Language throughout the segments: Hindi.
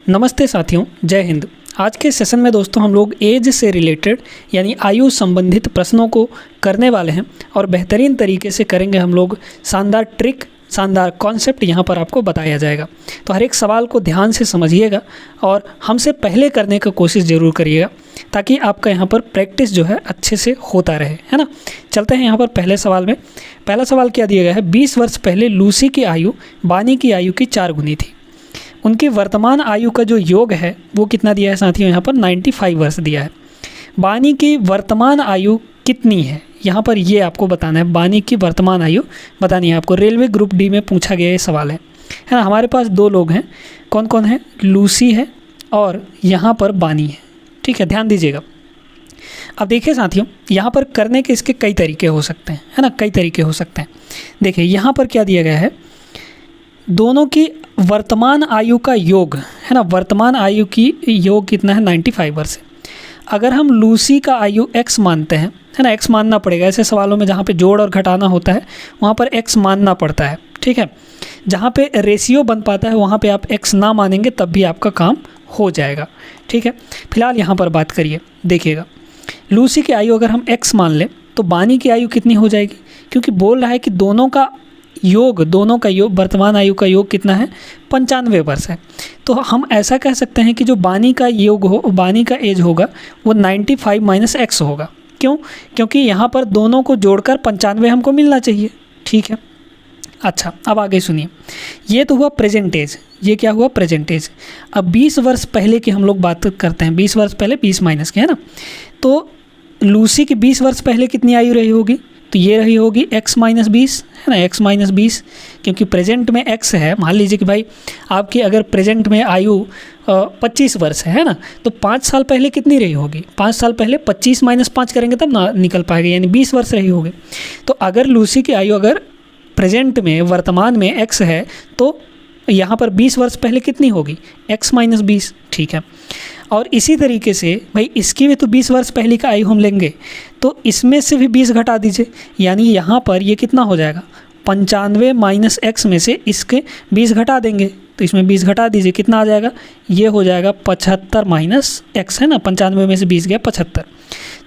नमस्ते साथियों, जय हिंद। आज के सेशन में दोस्तों हम लोग एज से रिलेटेड यानी आयु संबंधित प्रश्नों को करने वाले हैं और बेहतरीन तरीके से करेंगे हम लोग। शानदार ट्रिक, शानदार कॉन्सेप्ट यहाँ पर आपको बताया जाएगा। तो हर एक सवाल को ध्यान से समझिएगा और हमसे पहले करने का कोशिश ज़रूर करिएगा ताकि आपका यहाँ पर प्रैक्टिस जो है अच्छे से होता रहे, है ना। चलते हैं यहाँ पर पहले सवाल में। पहला सवाल क्या दिया गया है, 20 वर्ष पहले लूसी की आयु बानी की आयु की 4 गुनी थी। उनकी वर्तमान आयु का जो योग है वो कितना दिया है साथियों, यहाँ पर 95 वर्ष दिया है। बानी की वर्तमान आयु कितनी है, यहाँ पर ये आपको बताना है। बानी की वर्तमान आयु बतानी है आपको। रेलवे ग्रुप डी में पूछा गया ये सवाल है ना। हमारे पास 2 लोग हैं, कौन कौन है, लूसी है और यहाँ पर बानी है। ठीक है, ध्यान दीजिएगा। अब देखिए साथियों, यहाँ पर करने के इसके कई तरीके हो सकते हैं, है ना, कई तरीके हो सकते हैं। देखिए यहाँ पर क्या दिया गया है, दोनों की वर्तमान आयु का योग है ना। वर्तमान आयु की योग कितना है, 95 वर्ष है। अगर हम लूसी का आयु x मानते हैं, है ना, x मानना पड़ेगा। ऐसे सवालों में जहाँ पे जोड़ और घटाना होता है वहाँ पर x मानना पड़ता है। ठीक है, जहाँ पे रेशियो बन पाता है वहाँ पे आप x ना मानेंगे तब भी आपका काम हो जाएगा। ठीक है, फिलहाल यहाँ पर बात करिए, देखिएगा। लूसी की आयु अगर हम x मान लें तो बानी की आयु कितनी हो जाएगी, क्योंकि बोल रहा है कि दोनों का योग वर्तमान आयु का योग कितना है, 95 वर्ष है। तो हम ऐसा कह सकते हैं कि जो बानी का योग हो, बानी का एज होगा वो 95 माइनस x होगा। क्यों? क्योंकि यहाँ पर दोनों को जोड़कर 95 हमको मिलना चाहिए। ठीक है, अच्छा अब आगे सुनिए। ये तो हुआ प्रेजेंट एज, ये क्या हुआ, प्रेजेंट एज। अब 20 वर्ष पहले की हम लोग बात करते हैं। 20 वर्ष पहले 20 माइनस के, है ना। तो लूसी की 20 वर्ष पहले कितनी आयु रही होगी, तो ये रही होगी x माइनस 20, है ना, x माइनस 20। क्योंकि प्रेजेंट में x है। मान लीजिए कि भाई आपकी अगर प्रेजेंट में आयु 25 वर्ष है ना, तो 5 साल पहले कितनी रही होगी, 5 साल पहले 25 माइनस 5 करेंगे तब ना निकल पाएगा, यानी 20 वर्ष रही होगी। तो अगर लूसी की आयु अगर प्रेजेंट में वर्तमान में x है तो यहाँ पर 20 वर्ष पहले कितनी होगी, x माइनस 20। ठीक है, और इसी तरीके से भाई इसकी भी तो 20 वर्ष पहले का आयु हम लेंगे तो इसमें से भी 20 घटा दीजिए, यानी यहाँ पर ये कितना हो जाएगा, 95 माइनस x में से इसके 20 घटा देंगे तो इसमें 20 घटा दीजिए, कितना आ जाएगा, ये हो जाएगा 75 माइनस x, है ना। 95 में से 20 गया 75,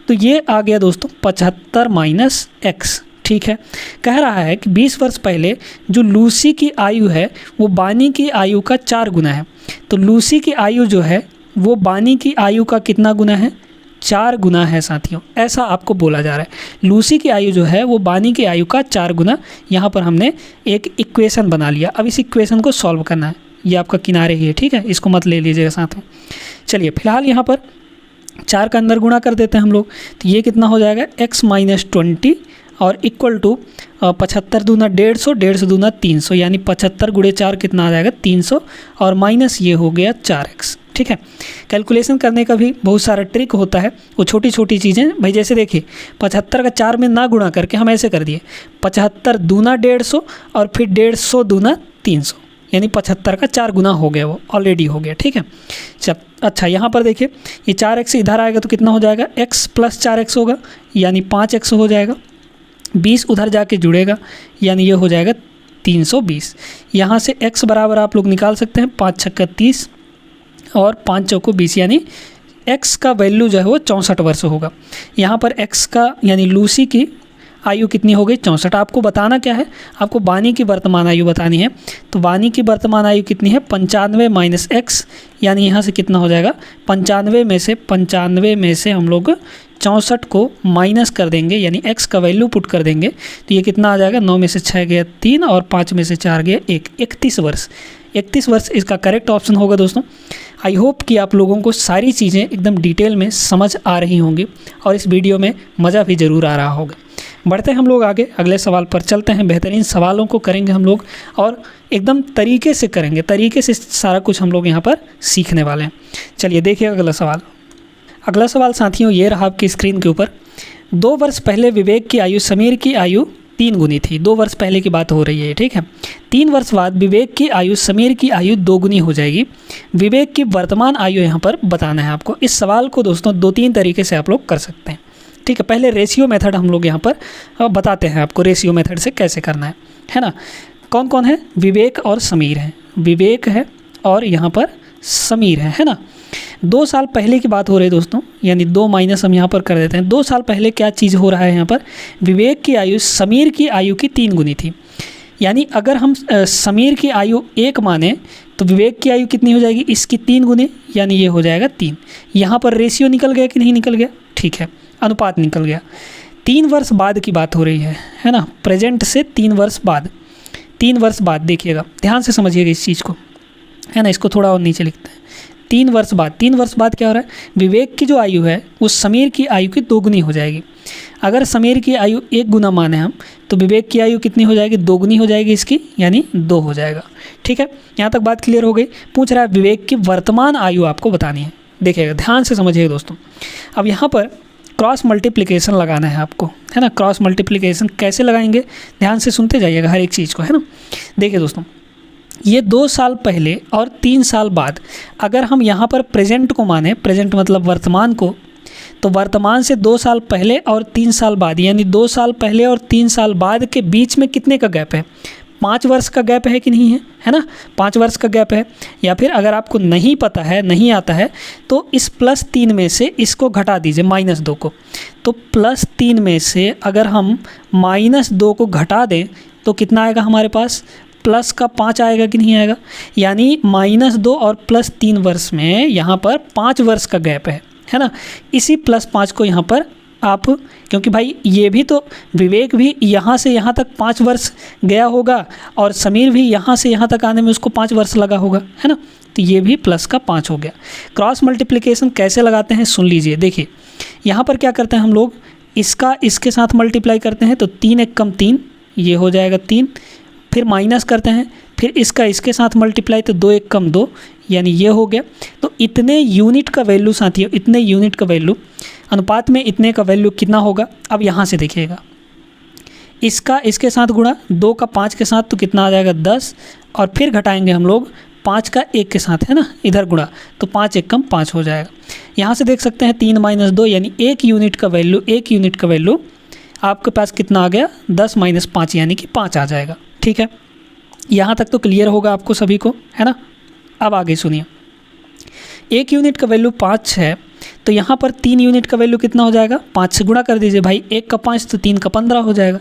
तो ये आ गया दोस्तों 75 माइनस x। ठीक है, कह रहा है कि 20 वर्ष पहले जो लूसी की आयु है वो बानी की आयु का 4 गुना है। तो लूसी की आयु जो है वो बानी की आयु का कितना गुना है, 4 गुना है साथियों। ऐसा आपको बोला जा रहा है, लूसी की आयु जो है वो बानी की आयु का 4 गुना। यहाँ पर हमने एक इक्वेशन बना लिया। अब इस इक्वेशन को सॉल्व करना है। ये आपका किनारे ही है, ठीक है, इसको मत ले लीजिएगा साथ में। चलिए फिलहाल यहाँ पर 4 का अंदर गुणा कर देते हैं हम लोग, तो ये कितना हो जाएगा, x माइनस 20 और इक्वल टू 75 दूना 150, 150 दूना 300, यानी 75 गुणे 4 कितना आ जाएगा, 300, और माइनस ये हो गया 4x। ठीक है, कैलकुलेशन करने का भी बहुत सारा ट्रिक होता है, वो छोटी छोटी चीज़ें भाई। जैसे देखिए 75 का 4 में ना गुणा करके हम ऐसे कर दिए, 75 दूना 150 और फिर 150 दूना 300, यानी 75 का 4 गुना हो गया, वो ऑलरेडी हो गया। ठीक है, चल अच्छा यहाँ पर देखिए ये 4x इधर आएगा तो कितना हो जाएगा, x प्लस 4x होगा, यानी 5x हो जाएगा। 20 उधर जाके जुड़ेगा, यानी ये हो जाएगा 320। यहाँ से x बराबर आप लोग निकाल सकते हैं, 5 छक्का 30 और 5 चौको 20, यानी x का वैल्यू जो है वो 64 वर्ष होगा। यहाँ पर x का यानी लूसी की आयु कितनी हो गई, 64। आपको बताना क्या है, आपको बानी की वर्तमान आयु बतानी है। तो बानी की वर्तमान आयु कितनी है, 95 माइनस x, यानी यहाँ से कितना हो जाएगा, 95 में से हम लोग 64 को माइनस कर देंगे, यानी x का वैल्यू पुट कर देंगे, तो ये कितना आ जाएगा, 9 में से 6 गया 3 और 5 में से 4 गया 1, 31 वर्ष। 31 वर्ष इसका करेक्ट ऑप्शन होगा दोस्तों। आई होप कि आप लोगों को सारी चीज़ें एकदम डिटेल में समझ आ रही होंगी और इस वीडियो में मज़ा भी ज़रूर आ रहा होगा। बढ़ते हैं हम लोग आगे, अगले सवाल पर चलते हैं। बेहतरीन सवालों को करेंगे हम लोग और एकदम तरीके से करेंगे, तरीके से सारा कुछ हम लोग यहाँ पर सीखने वाले हैं। चलिए देखिए अगला सवाल। अगला सवाल साथियों ये रहा आपकी स्क्रीन के ऊपर। 2 वर्ष पहले विवेक की आयु समीर की आयु 3 गुनी थी। 2 वर्ष पहले की बात हो रही है, ठीक है। 3 वर्ष बाद विवेक की आयु समीर की आयु 2 गुनी हो जाएगी। विवेक की वर्तमान आयु यहाँ पर बताना है आपको। इस सवाल को दोस्तों 2-3 तरीके से आप लोग कर सकते हैं, ठीक है। पहले रेशियो मेथड हम लोग यहाँ पर बताते हैं आपको, रेशियो मेथड से कैसे करना है ना। कौन कौन है, विवेक और समीर हैं, विवेक है और यहाँ पर समीर है ना। 2 साल पहले की बात हो रही है दोस्तों, यानी 2 माइनस हम यहाँ पर कर देते हैं। 2 साल पहले क्या चीज़ हो रहा है यहाँ पर, विवेक की आयु समीर की आयु की 3 गुनी थी। यानी अगर हम समीर की आयु 1 माने तो विवेक की आयु कितनी हो जाएगी, इसकी 3 गुनी, यानी ये हो जाएगा 3। यहाँ पर रेशियो निकल गया कि नहीं निकल गया, ठीक है, अनुपात निकल गया। 3 वर्ष बाद की बात हो रही है ना, प्रेजेंट से 3 वर्ष बाद, 3 वर्ष बाद देखिएगा, ध्यान से समझिएगा इस चीज़ को, है ना। इसको थोड़ा और नीचे लिखते हैं। 3 वर्ष बाद, 3 वर्ष बाद क्या हो रहा है, विवेक की जो आयु है वो समीर की आयु की 2 गुनी हो जाएगी। अगर समीर की आयु 1 गुना माने हम, तो विवेक की आयु कितनी हो जाएगी, 2 गुनी हो जाएगी इसकी, यानी 2 हो जाएगा। ठीक है, यहाँ तक बात क्लियर हो गई। पूछ रहा है विवेक की वर्तमान आयु आपको बतानी है। देखिएगा, ध्यान से समझिएगा दोस्तों। अब यहाँ पर क्रॉस मल्टीप्लिकेशन लगाना है आपको, है ना। क्रॉस मल्टीप्लिकेशन कैसे लगाएंगे, ध्यान से सुनते जाइएगा हर एक चीज़ को, है ना। देखिए दोस्तों, ये 2 साल पहले और 3 साल बाद, अगर हम यहाँ पर प्रेजेंट को माने, प्रेजेंट मतलब वर्तमान को, तो वर्तमान से 2 साल पहले और 3 साल बाद, यानी 2 साल पहले और 3 साल बाद के बीच में कितने का गैप है, 5 वर्ष का गैप है कि नहीं है ना। 5 वर्ष का गैप है। या फिर अगर आपको नहीं पता है, नहीं आता है, तो इस +3 में से इसको घटा दीजिए, -2 को। तो +3 में से अगर हम -2 को घटा दें तो कितना आएगा हमारे पास, प्लस का 5 आएगा कि नहीं आएगा। यानी -2 और +3 वर्ष में यहाँ पर 5 वर्ष का गैप है ना। इसी +5 को यहाँ पर आप, क्योंकि भाई ये भी तो, विवेक भी यहाँ से यहाँ तक 5 वर्ष गया होगा और समीर भी यहाँ से यहाँ तक आने में उसको 5 वर्ष लगा होगा, है ना। तो ये भी +5 हो गया। क्रॉस मल्टीप्लिकेशन कैसे लगाते हैं सुन लीजिए। देखिए, यहाँ पर क्या करते हैं हम लोग, इसका इसके साथ मल्टीप्लाई करते हैं, तो 3 × 1 = 3, ये हो जाएगा 3। फिर माइनस करते हैं, फिर इसका इसके साथ मल्टीप्लाई, तो 2 × 1 = 2, यानी ये हो गया। तो इतने यूनिट का वैल्यू साथियों, इतने यूनिट का वैल्यू, अनुपात में इतने का वैल्यू कितना होगा। अब यहाँ से देखिएगा, इसका इसके साथ गुणा, 2 का 5 के साथ, तो कितना आ जाएगा 10, और फिर घटाएंगे हम लोग 5 का 1 के साथ, है ना, इधर गुणा, तो 5 × 1 = 5 हो जाएगा। यहाँ से देख सकते हैं 3 - 2, यानी 1 यूनिट का वैल्यू, 1 यूनिट का वैल्यू आपके पास कितना आ गया, 10 - 5, यानी कि 5 आ जाएगा। ठीक है, यहाँ तक तो क्लियर होगा आपको सभी को, है ना। अब आगे सुनिए, 1 यूनिट का वैल्यू 5 है, तो यहाँ पर 3 यूनिट का वैल्यू कितना हो जाएगा, 5 से गुणा कर दीजिए भाई। 1 का 5 तो 3 का 15 हो जाएगा,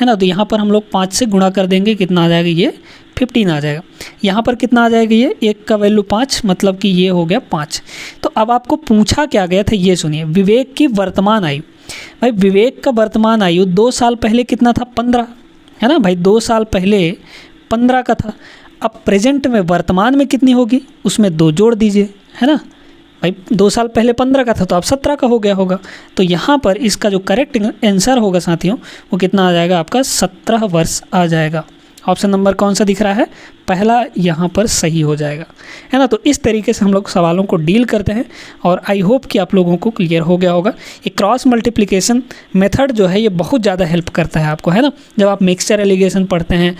है ना। तो यहाँ पर हम लोग 5 से गुणा कर देंगे, कितना आ जाएगा, ये 15 आ जाएगा। यहाँ पर कितना आ जाएगा, ये 1 का वैल्यू 5, मतलब कि ये हो गया 5। तो अब आपको पूछा क्या गया था, ये सुनिए, विवेक की वर्तमान आयु। भाई विवेक का वर्तमान आयु 2 साल पहले कितना था, 15, है ना भाई। 2 साल पहले 15 का था। अब प्रेजेंट में, वर्तमान में कितनी होगी, उसमें 2 जोड़ दीजिए, है ना भाई। 2 साल पहले 15 का था, तो अब 17 का हो गया होगा। तो यहाँ पर इसका जो करेक्ट आंसर होगा साथियों, वो कितना आ जाएगा आपका, 17 वर्ष आ जाएगा। ऑप्शन नंबर कौन सा दिख रहा है, पहला यहाँ पर सही हो जाएगा, है ना। तो इस तरीके से हम लोग सवालों को डील करते हैं, और आई होप कि आप लोगों को क्लियर हो गया होगा। ये क्रॉस मल्टीप्लिकेशन मेथड जो है, ये बहुत ज़्यादा हेल्प करता है आपको, है ना। जब आप मिक्सचर एलिगेशन पढ़ते हैं,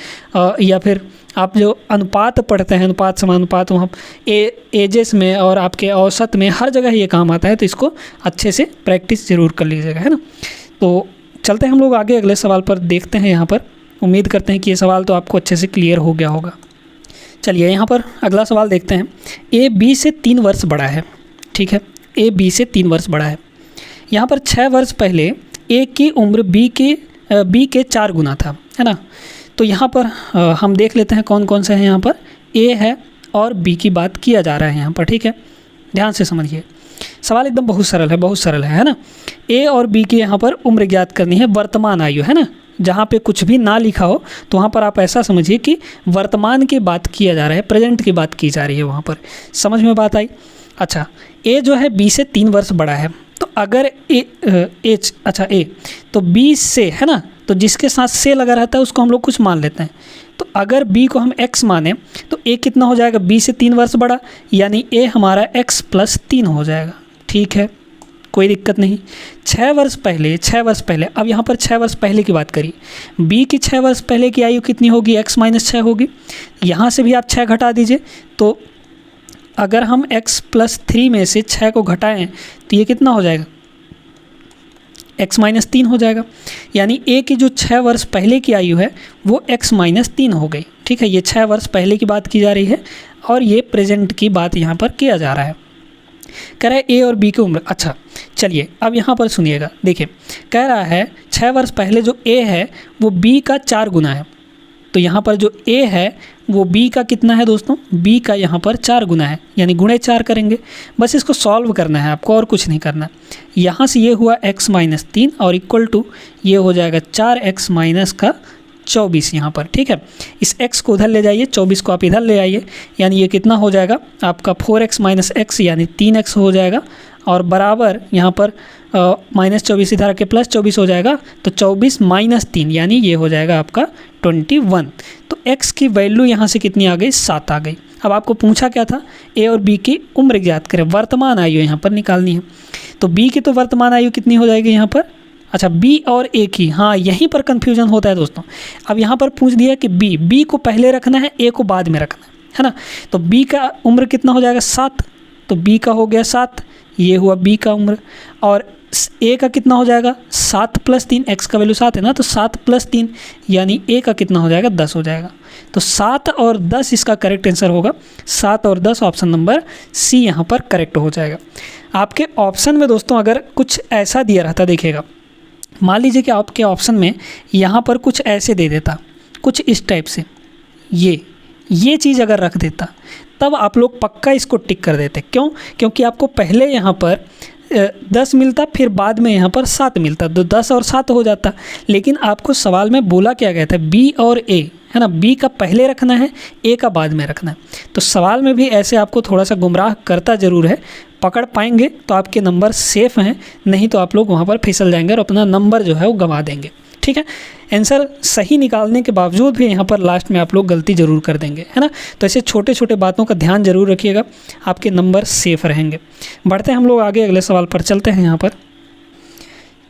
या फिर आप जो अनुपात पढ़ते हैं, अनुपात समानुपात, वहाँ एजेस में और आपके औसत में, हर जगह ये काम आता है। तो इसको अच्छे से प्रैक्टिस ज़रूर कर लीजिएगा, है ना। तो चलते हैं हम लोग आगे, अगले सवाल पर देखते हैं। यहाँ पर उम्मीद करते हैं कि ये सवाल तो आपको अच्छे से क्लियर हो गया होगा। चलिए यहाँ पर अगला सवाल देखते हैं। ए बी से 3 वर्ष बड़ा है, ठीक है। ए बी से 3 वर्ष बड़ा है। यहाँ पर 6 वर्ष पहले ए की उम्र बी के 4 गुना था, है ना। तो यहाँ पर हम देख लेते हैं कौन कौन से हैं। यहाँ पर ए है और बी की बात किया जा रहा है यहाँ पर, ठीक है। ध्यान से समझिए, सवाल एकदम बहुत सरल है, बहुत सरल है ना। ए और बी की यहाँ पर उम्र ज्ञात करनी है, वर्तमान आयु, है ना। जहाँ पे कुछ भी ना लिखा हो तो वहाँ पर आप ऐसा समझिए कि वर्तमान की बात किया जा रहा है, प्रेजेंट की बात की जा रही है वहाँ पर। समझ में बात आई। अच्छा, ए जो है बी से 3 वर्ष बड़ा है, तो अगर ए तो बी से, है ना, तो जिसके साथ से लगा रहता है उसको हम लोग कुछ मान लेते हैं। तो अगर बी को हम x माने तो ए कितना हो जाएगा, बी से 3 वर्ष बड़ा, यानी ए हमारा x + 3 हो जाएगा। ठीक है, कोई दिक्कत नहीं। 6 वर्ष पहले, अब यहाँ पर 6 वर्ष पहले की बात करिए। बी की 6 वर्ष पहले की आयु कितनी होगी, x - 6 होगी। यहाँ से भी आप 6 घटा दीजिए, तो अगर हम x + 3 में से 6 को घटाएं तो ये कितना हो जाएगा, x-3 हो जाएगा। यानी a की जो 6 वर्ष पहले की आयु है वो x-3 हो गई। ठीक है, ये 6 वर्ष पहले की बात की जा रही है और ये प्रेजेंट की बात यहाँ पर किया जा रहा है। कह रहा है ए और बी की उम्र। अच्छा चलिए अब यहाँ पर सुनिएगा, देखिए कह रहा है 6 वर्ष पहले जो ए है वो बी का 4 गुना है। तो यहाँ पर जो ए है वो बी का कितना है दोस्तों, बी का यहाँ पर 4 गुना है, यानी गुणे 4 करेंगे। बस इसको सॉल्व करना है आपको और कुछ नहीं करना। यहाँ से ये हुआ x-3 और इक्वल टू ये हो जाएगा 4x माइनस का 24 यहाँ पर। ठीक है, इस x को उधर ले जाइए, 24 को आप इधर ले आइए, यानी ये कितना हो जाएगा आपका 4x माइनस x यानी 3x हो जाएगा और बराबर यहाँ पर -24 इधर आके +24 हो जाएगा। तो 24 माइनस 3 यानी ये हो जाएगा आपका 21। तो x की वैल्यू यहाँ से कितनी आ गई, 7 आ गई। अब आपको पूछा क्या था, a और b की उम्र ज्ञात करें, वर्तमान आयु यहाँ पर निकालनी है। तो b की तो वर्तमान आयु कितनी हो जाएगी यहाँ पर, अच्छा b और a की, हाँ यहीं पर कन्फ्यूजन होता है दोस्तों। अब यहाँ पर पूछ दिया कि b को पहले रखना है, a को बाद में रखना है ना। तो b का उम्र कितना हो जाएगा 7, तो b का हो गया 7, ये हुआ b का उम्र। और a का कितना हो जाएगा 7 + 3, x का वैल्यू 7 है ना, तो 7 + 3 यानी a का कितना हो जाएगा 10 हो जाएगा। तो 7 और 10 इसका करेक्ट आंसर होगा। 7 और 10 ऑप्शन नंबर सी यहाँ पर करेक्ट हो जाएगा। आपके ऑप्शन में दोस्तों अगर कुछ ऐसा दिया रहता, देखिएगा मान लीजिए कि आपके ऑप्शन में यहाँ पर कुछ ऐसे दे देता, कुछ इस टाइप से, ये चीज़ अगर रख देता तब आप लोग पक्का इसको टिक कर देते। क्यों, क्योंकि आपको पहले यहाँ पर 10 मिलता, फिर बाद में यहाँ पर 7 मिलता, तो 10 और 7 हो जाता। लेकिन आपको सवाल में बोला क्या गया था, बी और ए है ना, बी का पहले रखना है, ए का बाद में रखना है। तो सवाल में भी ऐसे आपको थोड़ा सा गुमराह करता ज़रूर है। पकड़ पाएंगे तो आपके नंबर सेफ़ हैं, नहीं तो आप लोग वहाँ पर फिसल जाएंगे और अपना नंबर जो है वो गंवा देंगे। ठीक है, आंसर सही निकालने के बावजूद भी यहाँ पर लास्ट में आप लोग गलती ज़रूर कर देंगे, है ना। तो ऐसे छोटे छोटे बातों का ध्यान ज़रूर रखिएगा, आपके नंबर सेफ़ रहेंगे। बढ़ते हैं हम लोग आगे, अगले सवाल पर चलते हैं। यहाँ पर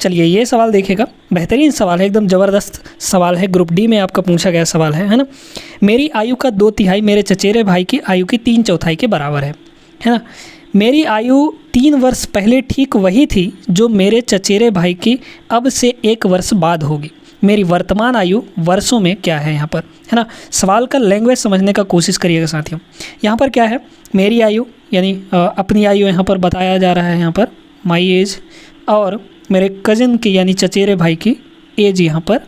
चलिए ये सवाल देखिएगा, बेहतरीन सवाल है, एकदम ज़बरदस्त सवाल है, ग्रुप डी में आपका पूछा गया सवाल है ना। मेरी आयु का 2/3 मेरे चचेरे भाई की आयु की 3/4 के बराबर है ना। मेरी आयु 3 वर्ष पहले ठीक वही थी जो मेरे चचेरे भाई की अब से 1 वर्ष बाद होगी। मेरी वर्तमान आयु वर्षों में क्या है यहाँ पर, है ना। सवाल का लैंग्वेज समझने का कोशिश करिएगा साथियों। यहाँ पर क्या है, मेरी आयु यानी अपनी आयु यहाँ पर बताया जा रहा है, यहाँ पर माई एज, और मेरे कज़न की यानी चचेरे भाई की एज यहाँ पर,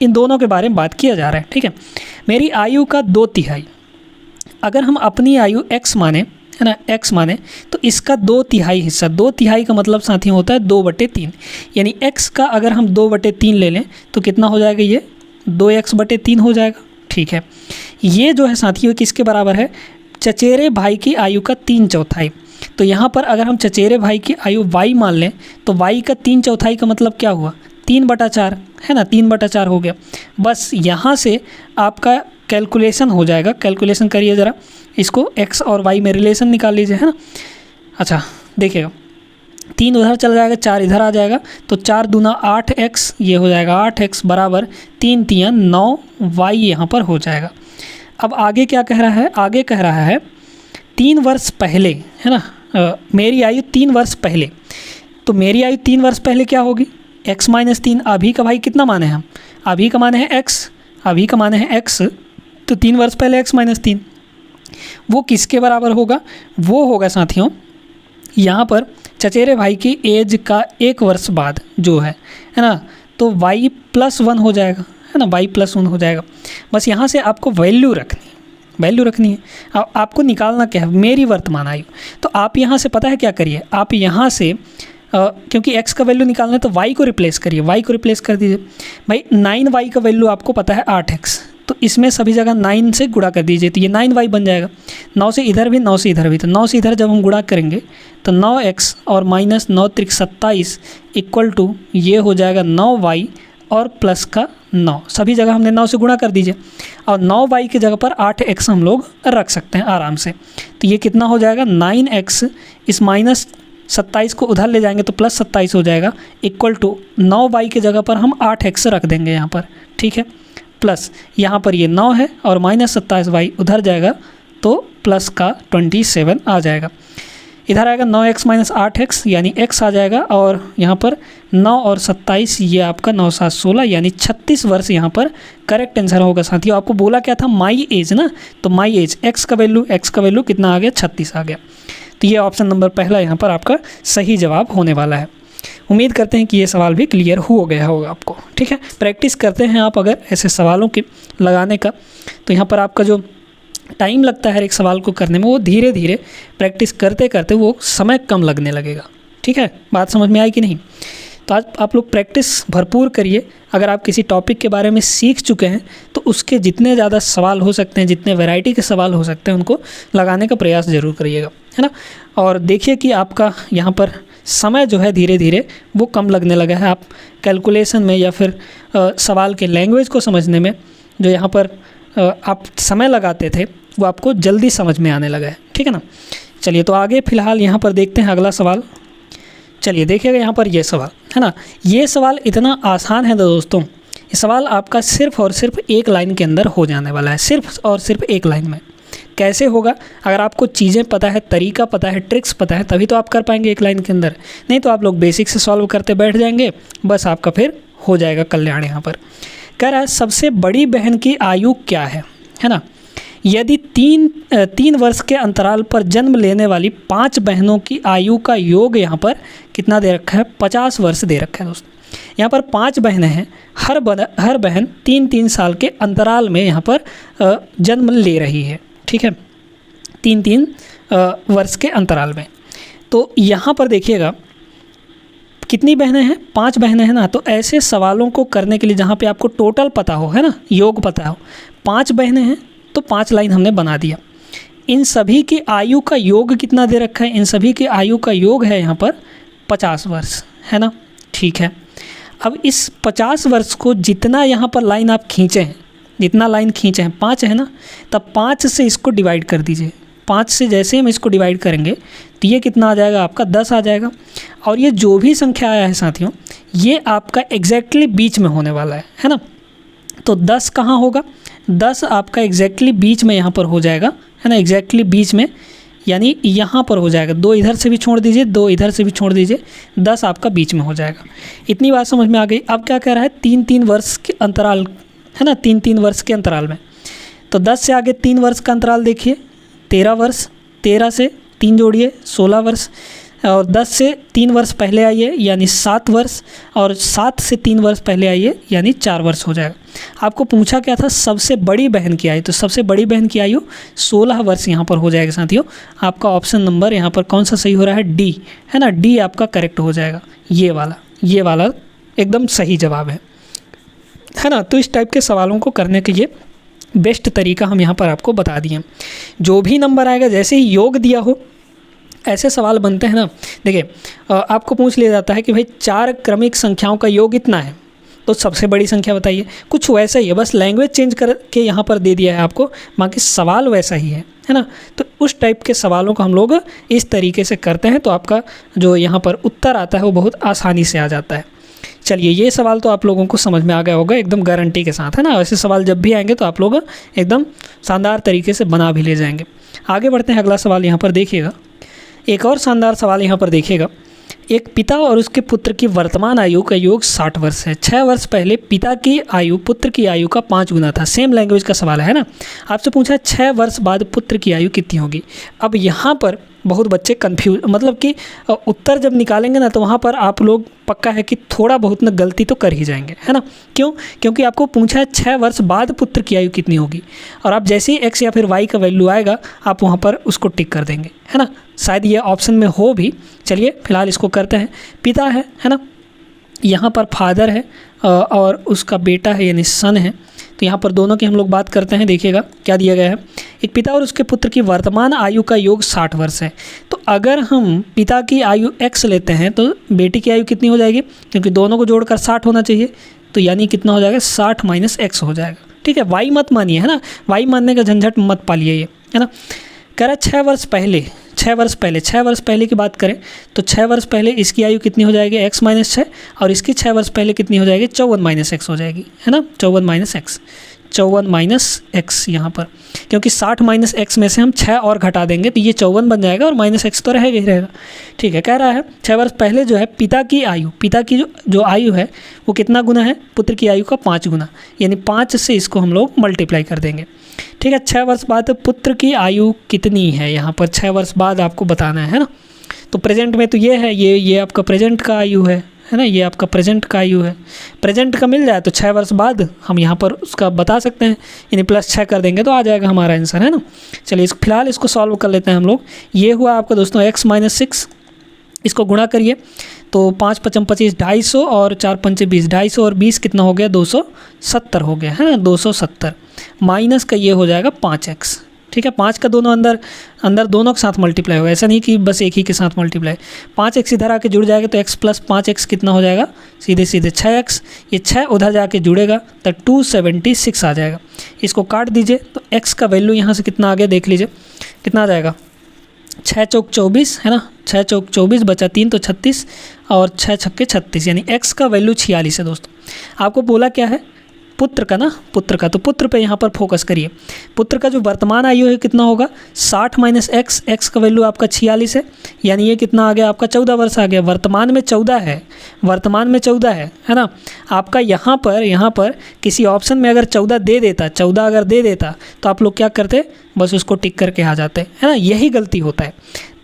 इन दोनों के बारे में बात किया जा रहा है। ठीक है, मेरी आयु का 2/3, अगर हम अपनी आयु x माने, है ना, x माने, तो इसका 2/3 हिस्सा, 2/3 का मतलब साथियों होता है 2/3, यानी x का अगर हम 2/3 ले लें तो कितना हो जाएगा, ये 2x/3 हो जाएगा। ठीक है, ये जो है साथियों किसके बराबर है, चचेरे भाई की आयु का 3/4। तो यहाँ पर अगर हम चचेरे भाई की आयु y मान लें तो y का 3/4 का मतलब क्या हुआ, 3/4, है ना, 3/4 हो गया। बस यहाँ से आपका कैलकुलेशन हो जाएगा। कैलकुलेशन करिए ज़रा, इसको x और y में रिलेशन निकाल लीजिए, है ना। अच्छा देखिएगा, 3 उधर चला जाएगा, 4 इधर आ जाएगा, तो 4 दूना 8x, ये हो जाएगा 8x बराबर 3 × 9y यहाँ पर हो जाएगा। अब आगे क्या कह रहा है, आगे कह रहा है 3 वर्ष पहले, है ना, मेरी आयु 3 वर्ष पहले। तो मेरी आयु 3 वर्ष पहले क्या होगी, x-3। अभी का भाई कितना माने हैं हम, अभी का माने है x, अभी का माने है x, तो 3 वर्ष पहले x-3 वो किसके बराबर होगा, वो होगा साथियों यहाँ पर चचेरे भाई की एज का 1 वर्ष बाद जो है ना, तो y+1 हो जाएगा, है ना, y+1 हो जाएगा। बस यहाँ से आपको वैल्यू रखनी है। आपको निकालना क्या है, मेरी वर्तमान आयु। तो आप यहाँ से पता है क्या करिए, आप यहाँ से क्योंकि x का वैल्यू निकालना है तो y को रिप्लेस करिए, y को रिप्लेस कर दीजिए। भाई 9y का वैल्यू आपको पता है 8x, तो इसमें सभी जगह 9 से गुणा कर दीजिए, तो ये 9y बन जाएगा। 9 से इधर भी, 9 से इधर भी, तो 9 से इधर जब हम गुणा करेंगे तो 9x और -9 × 27 इक्वल टू ये हो जाएगा 9y और प्लस का 9, सभी जगह हमने 9 से गुणा कर दीजिए, और 9y की जगह पर 8x हम लोग रख सकते हैं आराम से। तो ये कितना हो जाएगा, 9x, इस -27 को उधर ले जाएंगे तो +27 हो जाएगा, इक्वल टू 9y की जगह पर हम 8x रख देंगे यहाँ पर। ठीक है, प्लस यहाँ पर ये 9 है और -27y उधर जाएगा तो प्लस का 27 आ जाएगा। इधर आएगा 9x माइनस 8x यानी x आ जाएगा, और यहाँ पर 9 और 27 ये आपका 9 7 16 यानी 36 वर्ष यहाँ पर करेक्ट आंसर होगा साथियों। आपको बोला क्या था, माई एज ना, तो माई एज x का वैल्यू कितना आ गया, 36 आ गया। तो ये ऑप्शन नंबर पहला यहाँ पर आपका सही जवाब होने वाला है। उम्मीद करते हैं कि ये सवाल भी क्लियर हो गया होगा आपको। ठीक है, प्रैक्टिस करते हैं आप अगर ऐसे सवालों के लगाने का, तो यहाँ पर आपका जो टाइम लगता है हर एक सवाल को करने में, वो धीरे धीरे प्रैक्टिस करते करते वो समय कम लगने लगेगा। ठीक है, बात समझ में आई कि नहीं? तो आज आप लोग प्रैक्टिस भरपूर करिए। अगर आप किसी टॉपिक के बारे में सीख चुके हैं तो उसके जितने ज़्यादा सवाल हो सकते हैं, जितने वैरायटी के सवाल हो सकते हैं, उनको लगाने का प्रयास ज़रूर करिएगा, है ना। और देखिए कि आपका यहाँ पर समय जो है धीरे धीरे वो कम लगने लगा है। आप कैलकुलेशन में या फिर सवाल के लैंग्वेज को समझने में जो यहाँ पर आप समय लगाते थे वो आपको जल्दी समझ में आने लगा है। ठीक है ना। चलिए तो आगे फ़िलहाल यहाँ पर देखते हैं अगला सवाल। चलिए देखिएगा यहाँ पर ये सवाल है ना, ये सवाल इतना आसान है दोस्तों। ये सवाल आपका सिर्फ़ और सिर्फ एक लाइन के अंदर हो जाने वाला है, सिर्फ और सिर्फ एक लाइन में। कैसे होगा? अगर आपको चीज़ें पता है, तरीका पता है, ट्रिक्स पता है, तभी तो आप कर पाएंगे एक लाइन के अंदर। नहीं तो आप लोग बेसिक से सॉल्व करते बैठ जाएंगे, बस आपका फिर हो जाएगा कल्याण। यहाँ पर कह रहा है सबसे बड़ी बहन की आयु क्या है ना। यदि तीन वर्ष के अंतराल पर जन्म लेने वाली 5 बहनों की आयु का योग यहाँ पर कितना दे रखा है, 50 वर्ष दे रखा है दोस्तों। यहाँ पर 5 बहनें हैं, हर बहन 3-3 साल के अंतराल में यहाँ पर जन्म ले रही है। ठीक है, 3-3 वर्ष के अंतराल में। तो यहाँ पर देखिएगा कितनी बहनें हैं, 5 बहनें हैं ना। तो ऐसे सवालों को करने के लिए जहाँ पे आपको टोटल पता हो, है ना, योग पता हो, 5 बहनें हैं तो 5 लाइन हमने बना दिया। इन सभी की आयु का योग कितना दे रखा है, इन सभी की आयु का योग है यहाँ पर 50 वर्ष, है ना। ठीक है, अब इस 50 वर्ष को जितना यहाँ पर लाइन आप खींचे हैं, जितना लाइन खींचे हैं 5 है ना, तब 5 से इसको डिवाइड कर दीजिए। 5 से जैसे हम इसको डिवाइड करेंगे तो ये कितना आ जाएगा, आपका 10 आ जाएगा। और ये जो भी संख्या आया है साथियों, ये आपका एग्जैक्टली बीच में होने वाला है ना। तो 10 कहाँ होगा, 10 आपका एग्जैक्टली बीच में यहाँ पर हो जाएगा, है ना, एग्जैक्टली बीच में, यानी यहाँ पर हो जाएगा। 2 इधर से भी छोड़ दीजिए, 2 इधर से भी छोड़ दीजिए, 10 आपका बीच में हो जाएगा। इतनी बात समझ में आ गई। अब क्या कह रहा है, 3-3 वर्ष के अंतराल, है ना, 3-3 वर्ष के अंतराल में। तो 10 से आगे 3 वर्ष का अंतराल देखिए, 13 वर्ष, 13 से 3 जोड़िए 16 वर्ष, और 10 से 3 वर्ष पहले आइए यानी 7 वर्ष, और 7 से 3 वर्ष पहले आइए यानी 4 वर्ष हो जाएगा। आपको पूछा क्या था, सबसे बड़ी बहन की आयु, तो सबसे बड़ी बहन की आयु 16 वर्ष यहाँ पर हो जाएगा साथियों। आपका ऑप्शन नंबर यहाँ पर कौन सा सही हो रहा है, डी, है ना, डी आपका करेक्ट हो जाएगा। ये वाला एकदम सही जवाब है ना। तो इस टाइप के सवालों को करने के लिए बेस्ट तरीका हम यहाँ पर आपको बता दिए। जो भी नंबर आएगा, जैसे ही योग दिया हो ऐसे सवाल बनते हैं ना। देखिए आपको पूछ लिया जाता है कि भाई 4 क्रमिक संख्याओं का योग इतना है, तो सबसे बड़ी संख्या बताइए। कुछ वैसा ही है, बस लैंग्वेज चेंज करके यहाँ पर दे दिया है आपको, बाकी सवाल वैसा ही है ना। तो उस टाइप के सवालों को हम लोग इस तरीके से करते हैं, तो आपका जो यहाँ पर उत्तर आता है वो बहुत आसानी से आ जाता है। चलिए ये सवाल तो आप लोगों को समझ में आ गया होगा एकदम गारंटी के साथ, है ना। ऐसे सवाल जब भी आएंगे तो आप लोग एकदम शानदार तरीके से बना भी ले जाएंगे। आगे बढ़ते हैं, अगला सवाल यहाँ पर देखिएगा। एक और शानदार सवाल यहाँ पर देखिएगा। एक पिता और उसके पुत्र की वर्तमान आयु का योग 60 वर्ष है। 6 वर्ष पहले पिता की आयु पुत्र की आयु का 5 गुना था। सेम लैंग्वेज का सवाल है ना। आपसे पूछा 6 वर्ष बाद पुत्र की आयु कितनी होगी। अब यहाँ पर बहुत बच्चे कंफ्यूज, मतलब कि उत्तर जब निकालेंगे ना तो वहाँ पर आप लोग पक्का है कि थोड़ा बहुत ना गलती तो कर ही जाएंगे, है ना। क्यों? क्योंकि आपको पूछा है 6 वर्ष बाद पुत्र की आयु कितनी होगी, और आप जैसे ही एक्स या फिर वाई का वैल्यू आएगा आप वहाँ पर उसको टिक कर देंगे, है ना। शायद ये ऑप्शन में हो भी। चलिए फिलहाल इसको करते हैं। पिता है ना, यहाँ पर फादर है और उसका बेटा है यानी सन है। तो यहाँ पर दोनों की हम लोग बात करते हैं। देखिएगा क्या दिया गया है, एक पिता और उसके पुत्र की वर्तमान आयु का योग 60 वर्ष है। तो अगर हम पिता की आयु x लेते हैं तो बेटी की आयु कितनी हो जाएगी, क्योंकि दोनों को जोड़कर 60 होना चाहिए, तो यानी कितना हो जाएगा, 60 माइनस x हो जाएगा। ठीक है, y मत मानिए, है ना, y मानने का झंझट मत पालिए ये, है ना। कह रहा 6 वर्ष पहले की बात करें तो 6 वर्ष पहले इसकी आयु कितनी हो जाएगी, x माइनस 6, और इसकी 6 वर्ष पहले कितनी हो जाएगी, 54 माइनस x हो जाएगी, है ना, 54 माइनस x। 54 माइनस एक्स यहाँ पर, क्योंकि 60 माइनस एक्स में से हम 6 और घटा देंगे तो ये 54 बन जाएगा और माइनस एक्स तो रहेगा ही रहेगा। ठीक है, कह रहा है 6 वर्ष पहले जो है पिता की जो आयु है वो कितना गुना है, पुत्र की आयु का 5 गुना, यानी 5 से इसको हम लोग मल्टीप्लाई कर देंगे। ठीक है, 6 वर्ष बाद पुत्र की आयु कितनी है, यहाँ पर 6 वर्ष बाद आपको बताना है ना। तो प्रेजेंट में तो ये है, ये आपका प्रेजेंट का आयु है ना, ये आपका प्रेजेंट का आयु है। प्रेजेंट का मिल जाए तो 6 वर्ष बाद हम यहाँ पर उसका बता सकते हैं, यानी + 6 कर देंगे तो आ जाएगा हमारा आंसर, है ना। चलिए फिलहाल इसको सॉल्व कर लेते हैं हम लोग। ये हुआ आपका दोस्तों x - 6, इसको गुणा करिए तो 5 × 5 = 25, 250 और 4 × 5 = 20, 250 और 20 कितना हो गया, 270 हो गया, है ना, 270 माइनस का ये हो जाएगा 5x। ठीक है, 5 का दोनों अंदर दोनों के साथ मल्टीप्लाई होगा, ऐसा नहीं कि बस एक ही के साथ मल्टीप्लाई। 5x इधर आके जुड़ जाएगा तो x + 5x कितना हो जाएगा, सीधे 6x, ये 6 उधर जाके जुड़ेगा तो 276 आ जाएगा। इसको काट दीजिए तो x का वैल्यू यहाँ से कितना आ गया देख लीजिए, कितना आ जाएगा, 6 चौक 24 है ना, 6 चौक 24 बचा 3 तो 36 और 6 छक्के 36, यानी x का वैल्यू 46 है दोस्तों। आपको बोला क्या है, पुत्र का ना, पुत्र का, तो पुत्र पे यहाँ पर फोकस करिए। पुत्र का जो वर्तमान आयु है कितना होगा, 60 माइनस एक्स का वैल्यू आपका 46 है, यानी ये कितना आ गया आपका 14 वर्ष आ गया। वर्तमान में 14 है, वर्तमान में 14 है ना। आपका यहाँ पर किसी ऑप्शन में अगर 14 दे देता, 14 अगर दे देता तो आप लोग क्या करते, बस उसको टिक करके आ जाते, है ना। यही गलती होता है।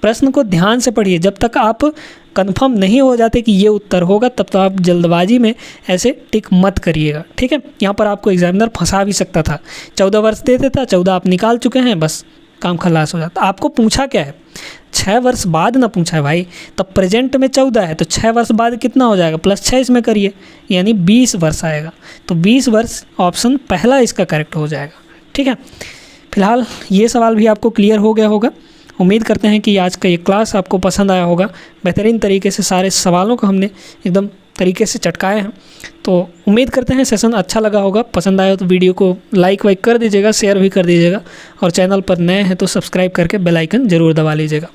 प्रश्न को ध्यान से पढ़िए, जब तक आप कंफर्म नहीं हो जाते कि ये उत्तर होगा तब तो आप जल्दबाजी में ऐसे टिक मत करिएगा। ठीक है, यहाँ पर आपको एग्जामिनर फंसा भी सकता था, 14 वर्ष दे देता, 14 आप निकाल चुके हैं, बस काम खलास हो जाता। आपको पूछा क्या है, 6 वर्ष बाद ना पूछा है भाई, तब प्रेजेंट में 14 है तो 6 वर्ष बाद कितना हो जाएगा, +6 इसमें करिए, यानी 20 वर्ष आएगा। तो 20 वर्ष ऑप्शन पहला इसका करेक्ट हो जाएगा। ठीक है, फिलहाल ये सवाल भी आपको क्लियर हो गया होगा। उम्मीद करते हैं कि आज का ये क्लास आपको पसंद आया होगा। बेहतरीन तरीके से सारे सवालों को हमने एकदम तरीके से चटकाए हैं, तो उम्मीद करते हैं सेशन अच्छा लगा होगा। पसंद आया तो वीडियो को लाइक वाइक कर दीजिएगा, शेयर भी कर दीजिएगा, और चैनल पर नए हैं तो सब्सक्राइब करके बेल आइकन ज़रूर दबा लीजिएगा।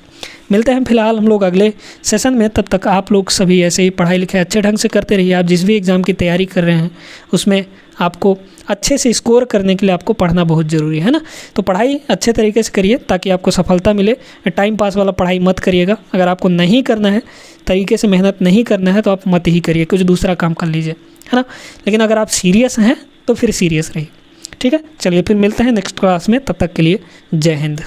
मिलते हैं फिलहाल हम लोग अगले सेशन में, तब तक आप लोग सभी ऐसे ही पढ़ाई लिखाई अच्छे ढंग से करते रहिए। आप जिस भी एग्ज़ाम की तैयारी कर रहे हैं उसमें आपको अच्छे से स्कोर करने के लिए आपको पढ़ना बहुत ज़रूरी है ना। तो पढ़ाई अच्छे तरीके से करिए ताकि आपको सफलता मिले। टाइम पास वाला पढ़ाई मत करिएगा। अगर आपको नहीं करना है, तरीके से मेहनत नहीं करना है तो आप मत ही करिए, कुछ दूसरा काम कर लीजिए, है ना। लेकिन अगर आप सीरियस हैं तो फिर सीरियस रहिए। ठीक है, चलिए फिर मिलते हैं नेक्स्ट क्लास में, तब तक के लिए जय हिंद।